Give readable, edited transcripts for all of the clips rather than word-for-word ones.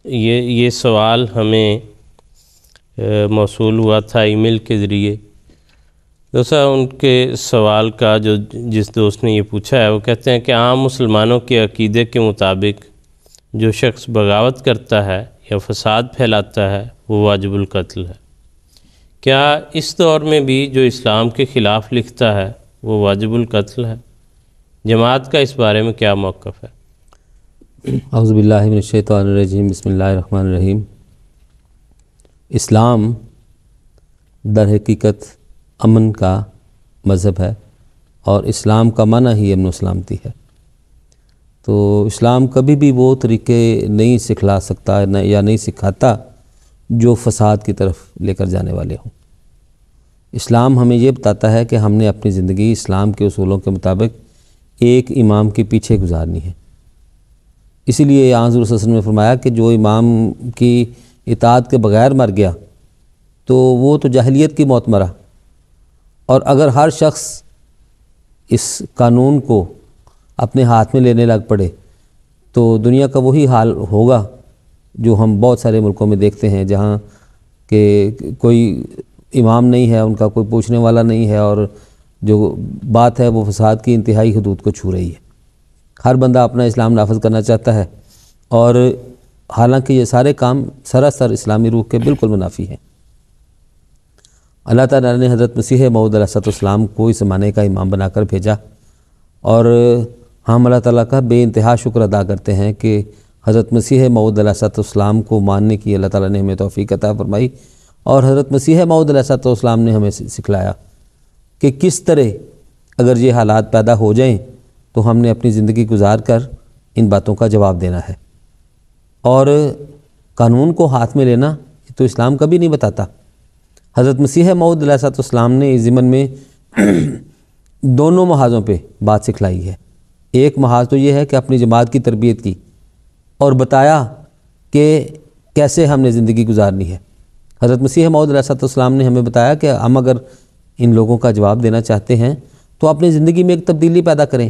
یہ سوال ہمیں موصول ہوا تھا ای میل کے ذریعے۔ دوسرا ان کے سوال کا جس دوست نے یہ پوچھا ہے وہ کہتے ہیں کہ عام مسلمانوں کے عقیدے کے مطابق جو شخص بغاوت کرتا ہے یا فساد پھیلاتا ہے وہ واجب القتل ہے۔ کیا اس دور میں بھی جو اسلام کے خلاف لکھتا ہے وہ واجب القتل ہے؟ جماعت کا اس بارے میں کیا موقف ہے؟ اعوذ باللہ من الشیطان الرجیم، بسم اللہ الرحمن الرحیم۔ اسلام در حقیقت امن کا مذہب ہے اور اسلام کا معنی ہی امن و سلامتی ہے۔ تو اسلام کبھی بھی وہ طریقے نہیں سکھلا سکتا یا نہیں سکھاتا جو فساد کی طرف لے کر جانے والے ہوں۔ اسلام ہمیں یہ بتاتا ہے کہ ہم نے اپنی زندگی اسلام کے اصولوں کے مطابق ایک امام کے پیچھے گزارنی ہے۔ اسی لیے یہاں حضور صلی اللہ علیہ وسلم نے فرمایا کہ جو امام کی اطاعت کے بغیر مر گیا تو وہ تو جاہلیت کی موت مرا، اور اگر ہر شخص اس قانون کو اپنے ہاتھ میں لینے لگ پڑے تو دنیا کا وہی حال ہوگا جو ہم بہت سارے ملکوں میں دیکھتے ہیں، جہاں کہ کوئی امام نہیں ہے، ان کا کوئی پوچھنے والا نہیں ہے، اور جو بات ہے وہ فساد کی انتہائی حدود کو چھو رہی ہے۔ ہر بندہ اپنا اسلام نافذ کرنا چاہتا ہے، اور حالانکہ یہ سارے کام سراسر اسلامی روح کے بالکل منافی ہیں۔ اللہ تعالیٰ نے حضرت مسیح موعود علیہ السلام کو اس زمانے کا امام بنا کر بھیجا، اور ہم اللہ تعالیٰ کا بے انتہا شکر ادا کرتے ہیں کہ حضرت مسیح موعود علیہ السلام کو ماننے کی اللہ تعالیٰ نے ہمیں توفیق عطا فرمائی، اور حضرت مسیح موعود علیہ السلام نے ہمیں سکھلایا کہ کس طرح اگر یہ حالات پیدا ہو جائیں تو ہم نے اپنی زندگی گزار کر ان باتوں کا جواب دینا ہے۔ اور قانون کو ہاتھ میں لینا یہ تو اسلام کبھی نہیں بتاتا۔ حضرت مسیح موعود علیہ السلام نے اس ضمن میں دونوں محاذوں پہ بات سکھلائی ہے۔ ایک محاذ تو یہ ہے کہ اپنی جماعت کی تربیت کی اور بتایا کہ کیسے ہم نے زندگی گزارنی ہے۔ حضرت مسیح موعود علیہ السلام نے ہمیں بتایا کہ ہم اگر ان لوگوں کا جواب دینا چاہتے ہیں تو اپنی زندگی میں ایک تبدیلی پیدا کریں،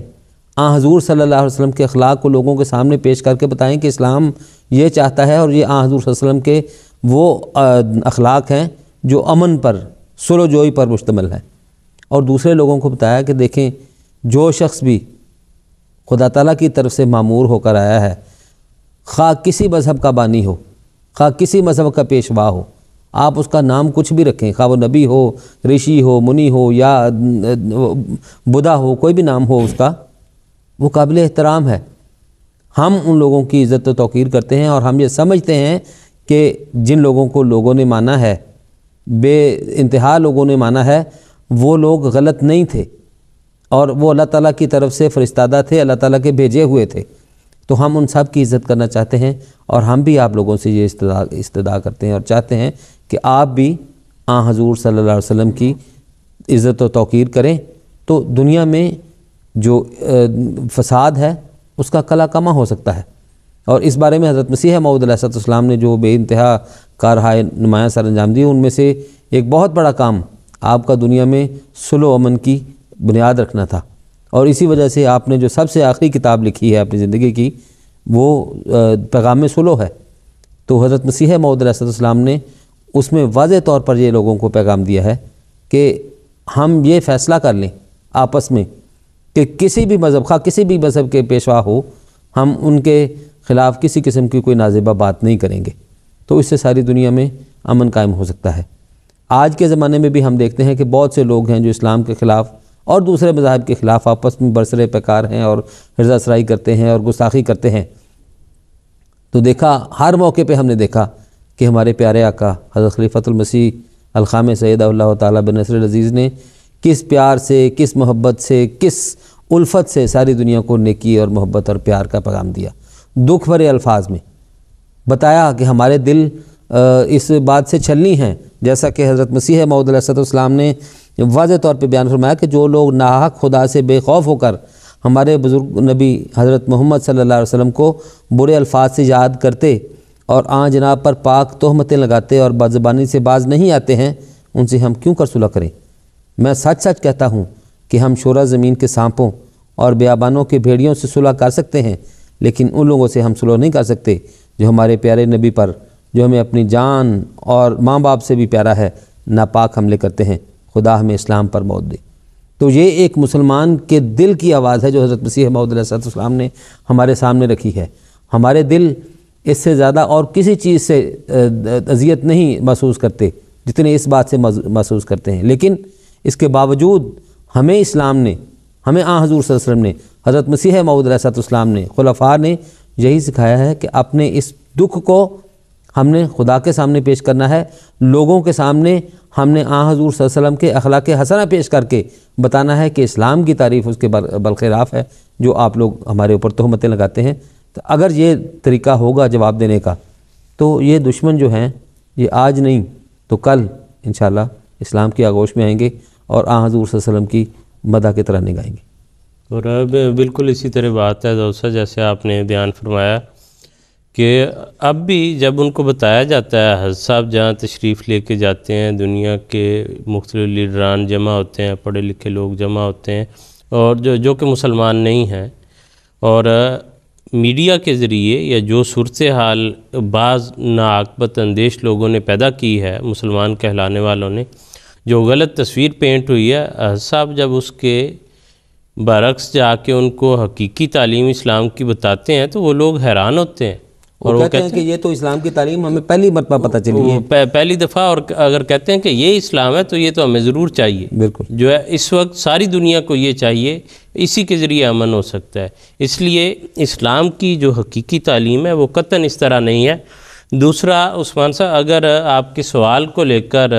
حضور صلی اللہ علیہ وسلم کے اخلاق کو لوگوں کے سامنے پیش کر کے بتائیں کہ اسلام یہ چاہتا ہے، اور یہ حضور صلی اللہ علیہ وسلم کے وہ اخلاق ہیں جو امن پر، صلح و جوئی پر مشتمل ہیں۔ اور دوسرے لوگوں کو بتایا کہ دیکھیں، جو شخص بھی خدا تعالیٰ کی طرف سے مامور ہو کر آیا ہے، خواہ کسی مذہب کا بانی ہو، خواہ کسی مذہب کا پیشوا ہو، آپ اس کا نام کچھ بھی رکھیں، خواہ وہ نبی ہو، رشی ہو، منی ہو، یا بدھا ہو، کوئی بھی نام ہو اس کا، وہ قابل احترام ہے۔ ہم ان لوگوں کی عزت و توقیر کرتے ہیں، اور ہم یہ سمجھتے ہیں کہ جن لوگوں کو لوگوں نے مانا ہے، بے انتہا لوگوں نے مانا ہے، وہ لوگ غلط نہیں تھے، اور وہ اللہ تعالیٰ کی طرف سے فرستادہ تھے، اللہ تعالیٰ کے بھیجے ہوئے تھے۔ تو ہم ان سب کی عزت کرنا چاہتے ہیں، اور ہم بھی آپ لوگوں سے یہ استدعا کرتے ہیں اور چاہتے ہیں کہ آپ بھی حضور صلی اللہ علیہ وسلم کی عزت و توقیر کریں، تو دنیا میں جو فساد ہے اس کا کلا کما ہو سکتا ہے۔ اور اس بارے میں حضرت مسیح موعود علیہ السلام نے جو بے انتہا کارہائے نمایاں سر انجام دی، ان میں سے ایک بہت بڑا کام آپ کا دنیا میں صلح و امن کی بنیاد رکھنا تھا، اور اسی وجہ سے آپ نے جو سب سے آخری کتاب لکھی ہے اپنی زندگی کی، وہ پیغام صلح ہے۔ تو حضرت مسیح موعود علیہ السلام نے اس میں واضح طور پر یہ لوگوں کو پیغام دیا ہے کہ ہم یہ فیصلہ کر لیں آپس میں کہ کسی بھی مذہب، خواہ کسی بھی مذہب کے پیشوا ہو، ہم ان کے خلاف کسی قسم کی کوئی نازیبہ بات نہیں کریں گے، تو اس سے ساری دنیا میں امن قائم ہو سکتا ہے۔ آج کے زمانے میں بھی ہم دیکھتے ہیں کہ بہت سے لوگ ہیں جو اسلام کے خلاف اور دوسرے مذاہب کے خلاف آپس میں برسر پیکار ہیں، اور ہرزہ سرائی کرتے ہیں اور گستاخی کرتے ہیں۔ تو دیکھا، ہر موقع پہ ہم نے دیکھا کہ ہمارے پیارے آقا حضرت خلیفۃ المسیح الخام سید اللہ تعالیٰ بن نصر العزیز نے کس پیار سے، کس محبت سے، کس الفت سے ساری دنیا کو نیکی اور محبت اور پیار کا پیغام دیا، دکھ بھرے الفاظ میں بتایا کہ ہمارے دل اس بات سے چھلنی ہیں، جیسا کہ حضرت مسیح موعود علیہ السلام نے واضح طور پہ بیان فرمایا کہ جو لوگ ناحق خدا سے بے خوف ہو کر ہمارے بزرگ نبی حضرت محمد صلی اللہ علیہ وسلم کو برے الفاظ سے یاد کرتے اور جناب پر پاک تہمتیں لگاتے اور بدزبانی سے باز نہیں آتے ہیں، ان سے ہم کیوں کر صلح کریں؟ میں سچ سچ کہتا ہوں کہ ہم شورا زمین کے سانپوں اور بیابانوں کے بھیڑیوں سے صلح کر سکتے ہیں، لیکن ان لوگوں سے ہم صلح نہیں کر سکتے جو ہمارے پیارے نبی پر، جو ہمیں اپنی جان اور ماں باپ سے بھی پیارا ہے، ناپاک حملے کرتے ہیں، خدا ہمیں اسلام پر موت دے۔ تو یہ ایک مسلمان کے دل کی آواز ہے جو حضرت مسیح موعود علیہ السلام نے ہمارے سامنے رکھی ہے۔ ہمارے دل اس سے زیادہ اور کسی چیز سے اذیت نہیں محسوس کرتے جتنے اس بات سے محسوس کرتے ہیں، لیکن اس کے باوجود ہمیں اسلام نے، ہمیں حضور صلی اللہ علیہ وسلم نے، حضرت مسیح موعود علیہ السلام نے، خلفاء نے یہی سکھایا ہے کہ اپنے اس دکھ کو ہم نے خدا کے سامنے پیش کرنا ہے، لوگوں کے سامنے ہم نے حضور صلی اللہ علیہ وسلم کے اخلاق حسنہ پیش کر کے بتانا ہے کہ اسلام کی تعریف اس کے برخلاف ہے جو آپ لوگ ہمارے اوپر تہمتیں لگاتے ہیں۔ تو اگر یہ طریقہ ہوگا جواب دینے کا تو یہ دشمن جو ہیں یہ آج نہیں تو کل انشاءاللہ اسلام کی آغوش میں آئیں گے اور حضور صلی اللہ علیہ وسلم کی مدح کی طرح نگائیں گے۔ اور اب بالکل اسی طرح بات ہے دوستہ، جیسے آپ نے بیان فرمایا کہ اب بھی جب ان کو بتایا جاتا ہے، حضرت صاحب جہاں تشریف لے کے جاتے ہیں، دنیا کے مختلف لیڈران جمع ہوتے ہیں، پڑھے لکھے لوگ جمع ہوتے ہیں، اور جو کہ مسلمان نہیں ہیں، اور میڈیا کے ذریعے یا جو صورتحال بعض ناعاقبت اندیش لوگوں نے پیدا کی ہے، مسلمان کہلانے والوں نے، جو غلط تصویر پینٹ ہوئی ہے، حضرت صاحب جب اس کے برعکس جا کے ان کو حقیقی تعلیم اسلام کی بتاتے ہیں تو وہ لوگ حیران ہوتے ہیں، اور وہ کہتے ہیں کہ یہ تو اسلام کی تعلیم ہمیں پہلی مرتبہ پتہ چلی ہے، پہلی دفعہ، اور اگر کہتے ہیں کہ یہ اسلام ہے تو یہ تو ہمیں ضرور چاہیے، بالکل جو ہے اس وقت ساری دنیا کو یہ چاہیے، اسی کے ذریعے امن ہو سکتا ہے۔ اس لیے اسلام کی جو حقیقی تعلیم ہے وہ قطعاً اس طرح نہیں ہے۔ دوسرا عثمان صاحب، اگر آپ کے سوال کو لے کر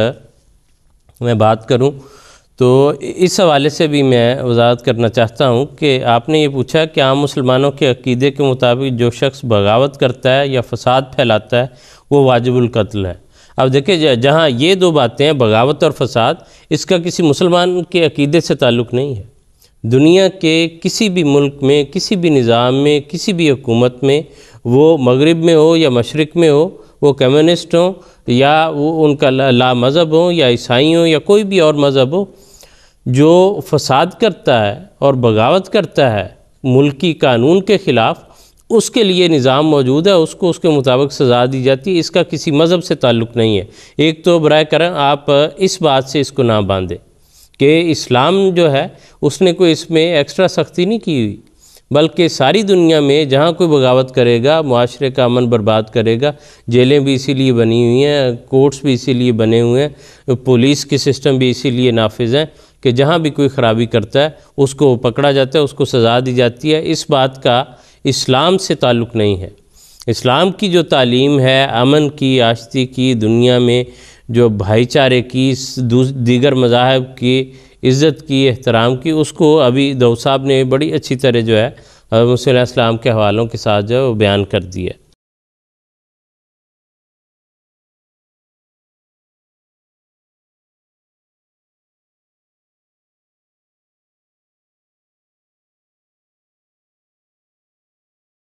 میں بات کروں تو اس حوالے سے بھی میں وضاحت کرنا چاہتا ہوں کہ آپ نے یہ پوچھا کہ عام مسلمانوں کے عقیدے کے مطابق جو شخص بغاوت کرتا ہے یا فساد پھیلاتا ہے وہ واجب القتل ہے۔ اب دیکھیں، جہاں یہ دو باتیں ہیں، بغاوت اور فساد، اس کا کسی مسلمان کے عقیدے سے تعلق نہیں ہے۔ دنیا کے کسی بھی ملک میں، کسی بھی نظام میں، کسی بھی حکومت میں، وہ مغرب میں ہو یا مشرق میں ہو، وہ کمیونسٹ ہوں یا وہ ان کا لا مذہب ہو یا عیسائی ہوں یا کوئی بھی اور مذہب ہو، جو فساد کرتا ہے اور بغاوت کرتا ہے ملکی قانون کے خلاف، اس کے لیے نظام موجود ہے، اس کو اس کے مطابق سزا دی جاتی ہے، اس کا کسی مذہب سے تعلق نہیں ہے۔ ایک تو برائے کرم آپ اس بات سے اس کو نہ باندھیں کہ اسلام جو ہے اس نے کوئی اس میں ایکسٹرا سختی نہیں کی ہوئی، بلکہ ساری دنیا میں جہاں کوئی بغاوت کرے گا، معاشرے کا امن برباد کرے گا، جیلیں بھی اسی لیے بنی ہوئی ہیں، کورٹس بھی اسی لیے بنے ہوئے ہیں، پولیس کے سسٹم بھی اسی لیے نافذ ہیں کہ جہاں بھی کوئی خرابی کرتا ہے اس کو پکڑا جاتا ہے، اس کو سزا دی جاتی ہے۔ اس بات کا اسلام سے تعلق نہیں ہے۔ اسلام کی جو تعلیم ہے امن کی، آشتی کی، دنیا میں جو بھائی چارے کی، دیگر مذاہب کی عزت کی، احترام کی، اس کو ابھی دو صاحب نے بڑی اچھی طرح جو ہے حضرت مسیح علیہ السلام کے حوالوں کے ساتھ جو ہے وہ بیان کر دی ہے۔